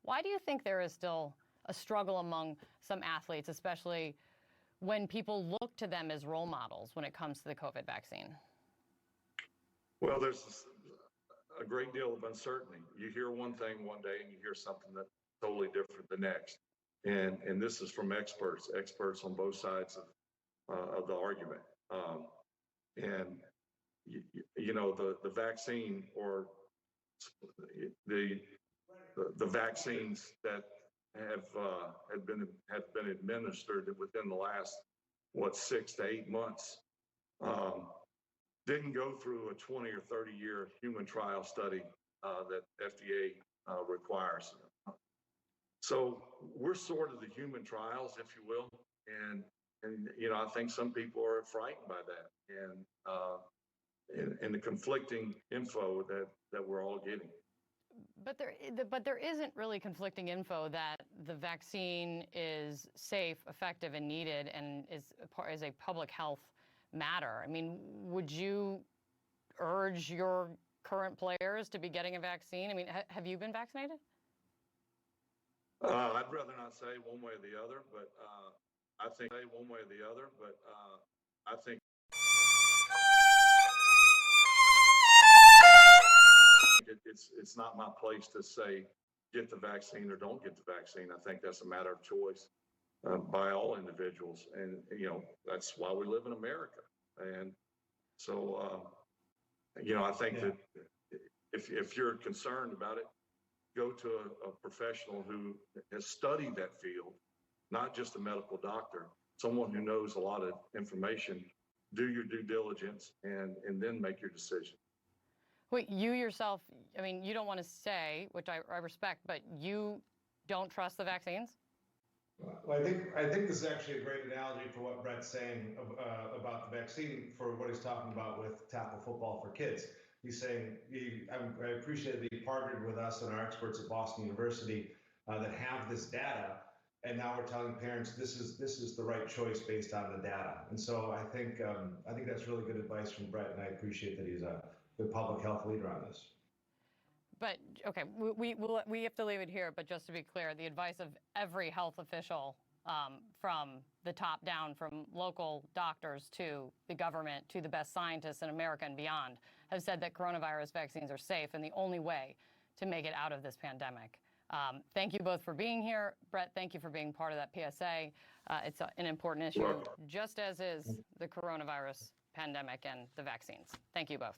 Why do you think there is still a struggle among some athletes, especially when people look to them as role models when it comes to the COVID vaccine? Well, there's a great deal of uncertainty. You hear one thing one day and you hear something that's totally different the next. And this is from experts on both sides of the argument. And the vaccine or the vaccines that have been administered within the last 6 to 8 months didn't go through a 20 or 30-year human trial study that FDA requires. So we're sort of the human trials, if you will, and I think some people are frightened by that and the conflicting info that we're all getting. But there isn't really conflicting info that the vaccine is safe, effective, and needed, and is a public health matter. I mean, would you urge your current players to be getting a vaccine? I mean, have you been vaccinated? I'd rather not say one way or the other, but I think it's not my place to say get the vaccine or don't get the vaccine. I think that's a matter of choice by all individuals, and that's why we live in America. And so I think that if you're concerned about it, go to a professional who has studied that field, not just a medical doctor, someone who knows a lot of information. Do your due diligence and then make your decision. Wait, you yourself, I mean, you don't want to say, which I respect, but you don't trust the vaccines? Well, I think this is actually a great analogy for what Brett's saying about the vaccine, for what he's talking about with tackle football for kids. He's saying, I appreciate that he partnered with us and our experts at Boston University that have this data, and now we're telling parents this is the right choice based on the data. And so I think that's really good advice from Brett, and I appreciate that he's a good public health leader on this. But okay, we have to leave it here. But just to be clear, the advice of every health official, from the top down, from local doctors to the government to the best scientists in America and beyond, have said that coronavirus vaccines are safe and the only way to make it out of this pandemic. Thank you both for being here. Brett, thank you for being part of that PSA. It's an important issue, just as is the coronavirus pandemic and the vaccines. Thank you both.